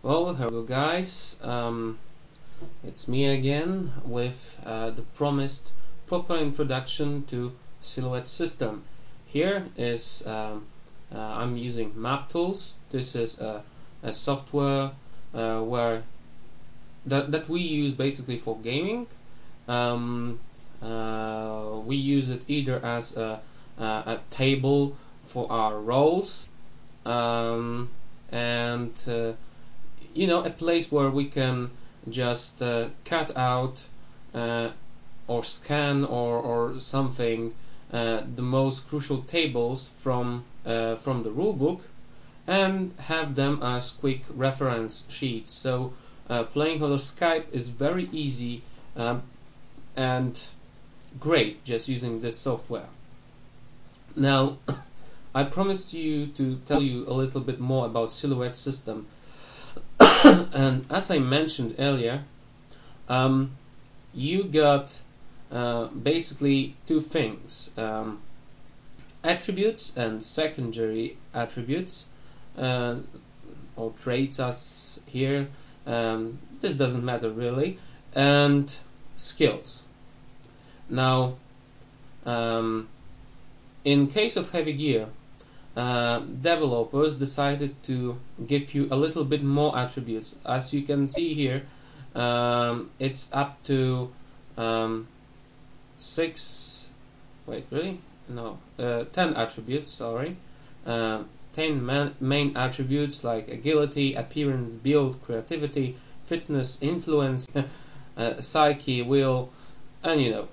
Well, hello guys, it's me again with the promised proper introduction to Silhouette system. Here is I'm using Map Tools. This is a software where that we use basically for gaming. We use it either as a table for our roles and a place where we can just cut out or scan or something the most crucial tables from the rulebook and have them as quick reference sheets. So playing over Skype is very easy and great just using this software. Now I promised you to tell you a little bit more about Silhouette system. And as I mentioned earlier, you got basically two things, attributes and secondary attributes, or traits as here, this doesn't matter really, and skills. Now, in case of heavy gear, developers decided to give you a little bit more attributes. As you can see here, it's up to 10 attributes, sorry. 10 main attributes like agility, appearance, build, creativity, fitness, influence, psyche, will, and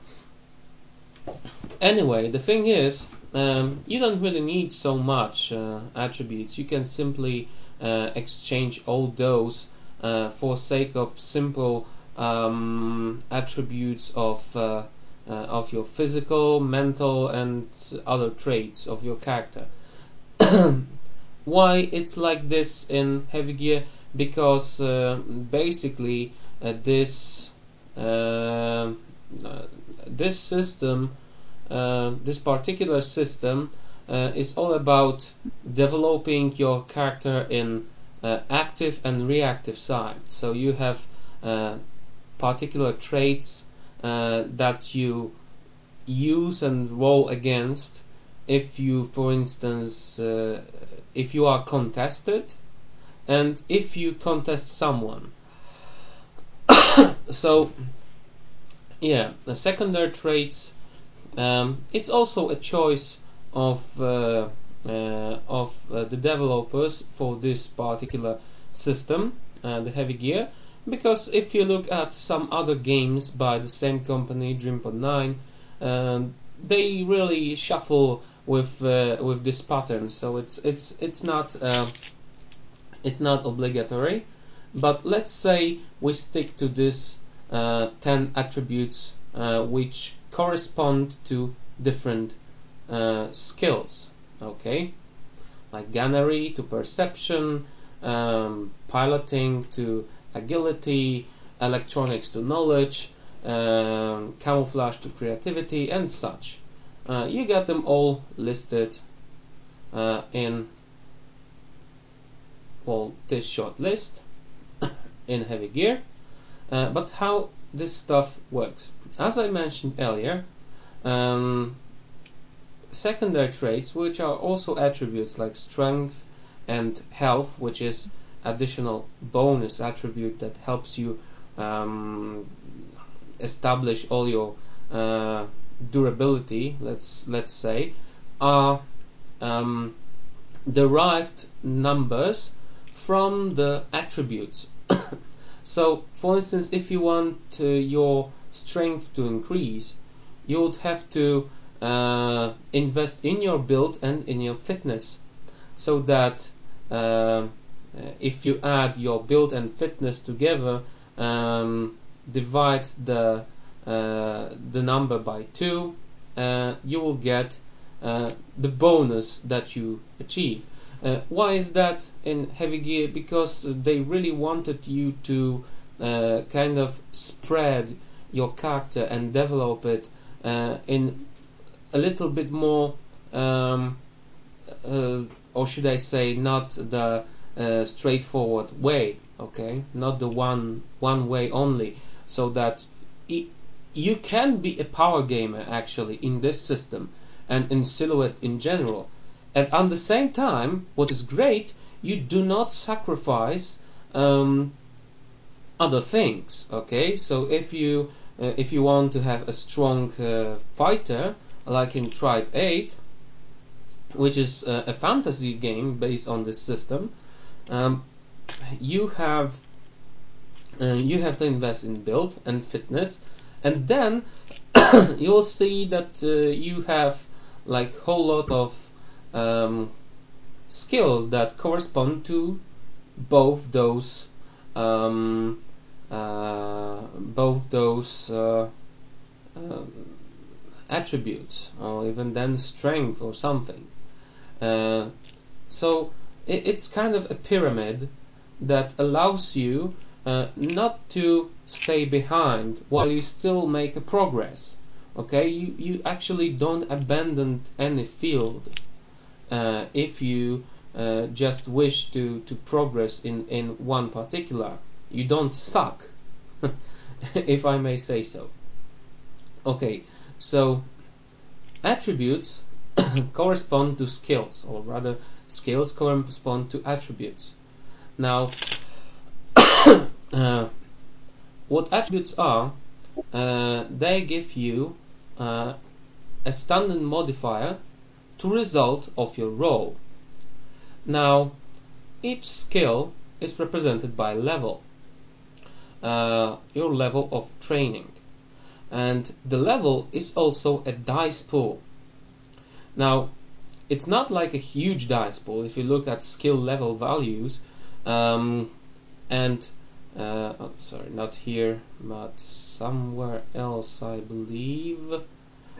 Anyway, the thing is, you don't really need so much attributes. You can simply exchange all those for sake of simple attributes of your physical, mental, and other traits of your character. Why it's like this in heavy gear? Because basically this system, this particular system, is all about developing your character in active and reactive side. So you have particular traits that you use and roll against if you, for instance, if you are contested and if you contest someone. So yeah, the secondary traits, it's also a choice of the developers for this particular system, the heavy gear, because if you look at some other games by the same company, Dreampod 9, they really shuffle with this pattern. So it's not obligatory, but let's say we stick to this 10 attributes which correspond to different skills, okay, like gunnery to perception, piloting to agility, electronics to knowledge, camouflage to creativity, and such. You got them all listed in this short list in heavy gear. But how this stuff works? As I mentioned earlier, secondary traits, which are also attributes like strength and health, which is additional bonus attribute that helps you establish all your durability, let's say, are derived numbers from the attributes. So, for instance, if you want your strength to increase, you would have to invest in your build and in your fitness, so that if you add your build and fitness together, divide the number by 2, you will get the bonus that you achieve. Why is that in heavy gear? Because they really wanted you to kind of spread your character and develop it in a little bit more, or should I say, not the straightforward way, okay, not the one way only, so that you can be a power gamer actually in this system and in Silhouette in general. And at the same time, what is great, you do not sacrifice other things. Okay, so if you want to have a strong fighter, like in Tribe 8, which is a fantasy game based on this system, you have to invest in build and fitness, and then you'll see that you have like whole lot of skills that correspond to both those attributes, or even then strength or something. So it's kind of a pyramid that allows you not to stay behind while you still make a progress. Okay, you actually don't abandon any field if you just wish to progress in one particular. You don't suck, if I may say so. Okay, so attributes correspond to skills, or rather skills correspond to attributes. Now what attributes are, they give you a standard modifier to result of your role. Now each skill is represented by level, your level of training, and the level is also a dice pool. Now it's not like a huge dice pool if you look at skill level values, oh, sorry, not here but somewhere else I believe.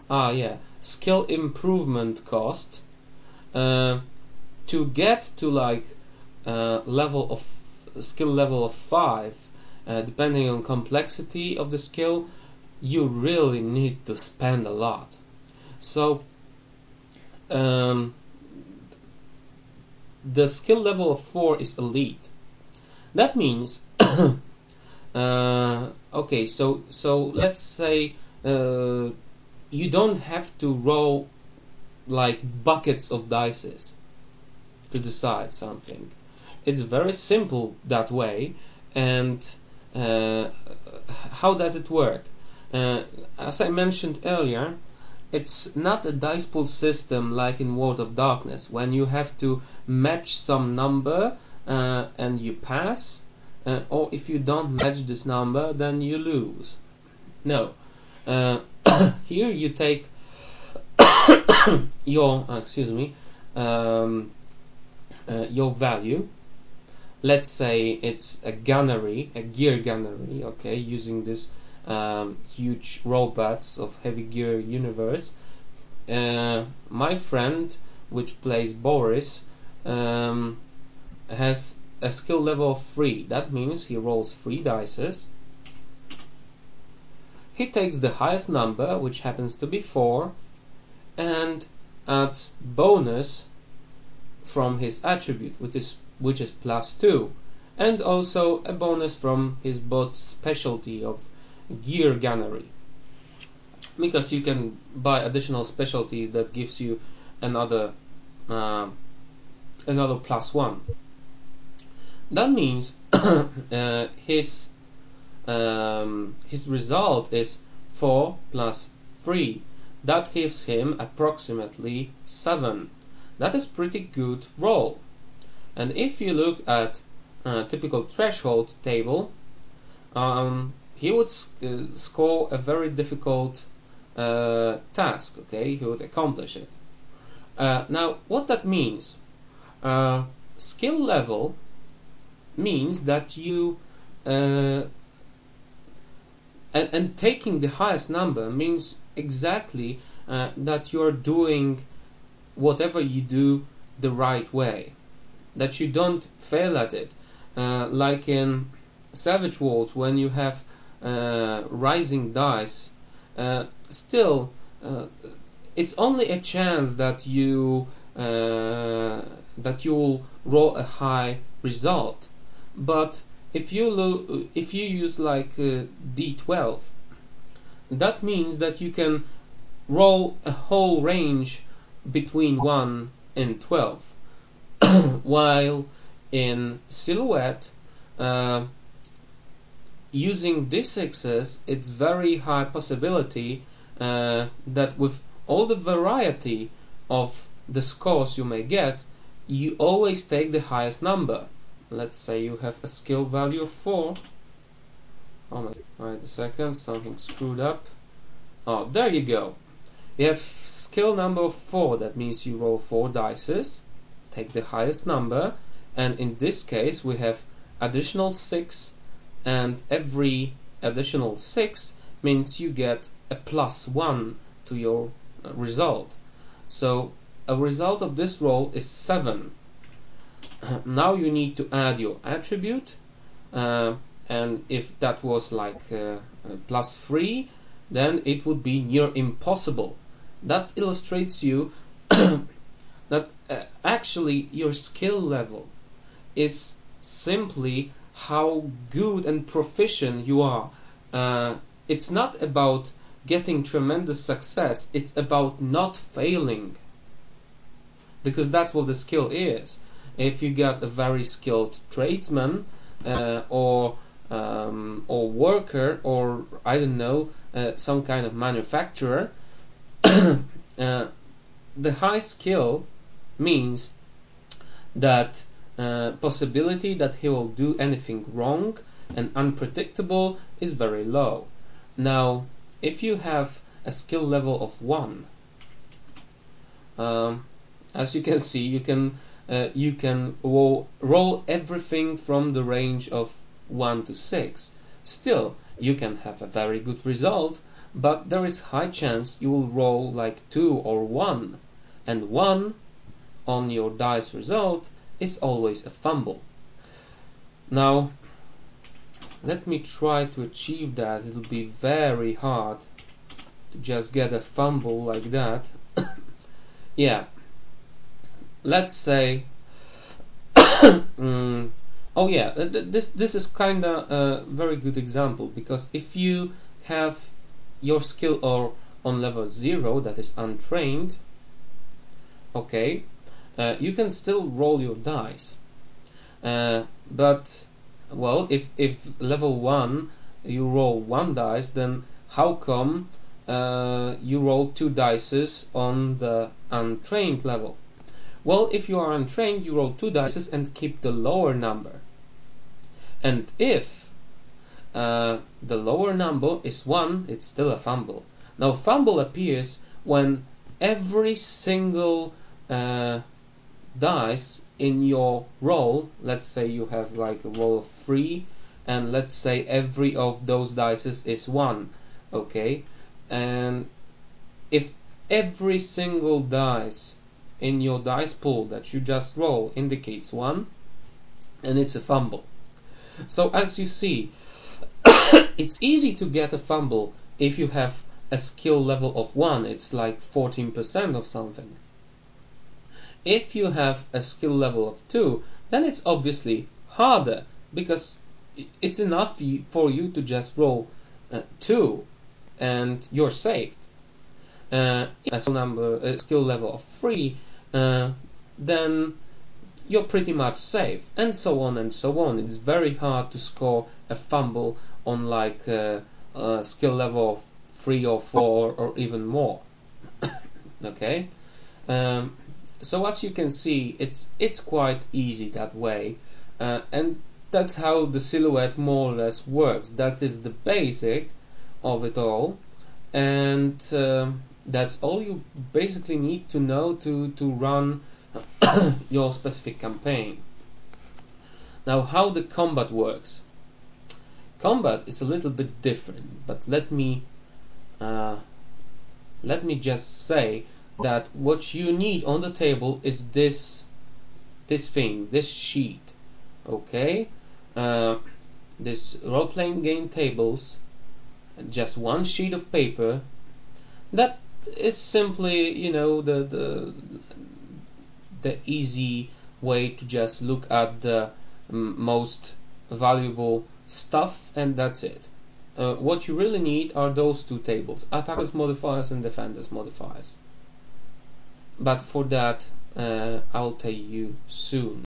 Yeah, skill improvement cost, to get to like skill level of 5, depending on complexity of the skill, you really need to spend a lot. So the skill level of 4 is elite. That means okay, so let's say you don't have to roll like buckets of dice to decide something. It's very simple that way. And how does it work? As I mentioned earlier, it's not a dice pool system like in World of Darkness, when you have to match some number and you pass, or if you don't match this number, then you lose. No. Here you take your your value. Let's say it's a gunnery, a gear gunnery, okay, using this huge robots of heavy gear universe. My friend, which plays Boris, has a skill level of 3. That means he rolls 3 dice. He takes the highest number, which happens to be 4, and adds bonus from his attribute, which is +2, and also a bonus from his bot specialty of gear gunnery, because you can buy additional specialties that gives you another +1. That means his result is 4 + 3. That gives him approximately 7. That is pretty good roll. And if you look at a typical threshold table, he would score a very difficult task. Okay, he would accomplish it. Now, what that means? Skill level means that you and taking the highest number means exactly that you're doing whatever you do the right way, that you don't fail at it, like in Savage Worlds, when you have rising dice, still it's only a chance that you'll roll a high result. But if you use like D12, that means that you can roll a whole range between 1 and 12, while in Silhouette, using D6s, it's very high possibility that with all the variety of the scores you may get, you always take the highest number. Let's say you have a skill value of 4. Oh my, wait a second, something screwed up. Oh, there you go. You have skill number of 4, that means you roll 4 dices, take the highest number, and in this case we have additional 6, and every additional 6 means you get a +1 to your result. So a result of this roll is 7. Now you need to add your attribute, and if that was like +3, then it would be near impossible. That illustrates you that actually your skill level is simply how good and proficient you are. It's not about getting tremendous success, it's about not failing, because that's what the skill is. If you got a very skilled tradesman or worker, or I don't know, some kind of manufacturer, the high skill means that possibility that he will do anything wrong and unpredictable is very low. Now, if you have a skill level of 1, as you can see, you can roll everything from the range of 1 to 6. Still, you can have a very good result, but there is high chance you will roll like 2 or 1, and 1 on your dice result is always a fumble. Now, let me try to achieve that. It'll be very hard to just get a fumble like that. Yeah, let's say oh yeah, this is kinda a very good example, because if you have your skill or on level 0, that is untrained, okay, you can still roll your dice, but well, if level 1 you roll 1 dice, then how come you roll 2 dices on the untrained level? Well, if you are untrained, you roll 2 dices and keep the lower number. And if the lower number is 1, it's still a fumble. Now, fumble appears when every single dice in your roll, let's say you have like a roll of 3, and let's say every of those dices is 1, okay? And if every single dice in your dice pool that you just roll indicates 1, and it's a fumble. So as you see, it's easy to get a fumble if you have a skill level of 1, it's like 14% of something. If you have a skill level of 2, then it's obviously harder, because it's enough for you to just roll 2 and you're safe. A skill level of 3, then you're pretty much safe, and so on and so on. It's very hard to score a fumble on like a skill level of 3 or 4 or even more. Okay, so as you can see, it's quite easy that way, and that's how the Silhouette more or less works. That is the basic of it all, and that's all you basically need to know to run your specific campaign. Now, how the combat works. Combat is a little bit different, but let me just say that what you need on the table is this sheet, okay? This role-playing game tables, just one sheet of paper. That is simply, you know, the easy way to just look at the most valuable stuff, and that's it. What you really need are those two tables, attackers modifiers and defenders modifiers. But for that, I'll tell you soon.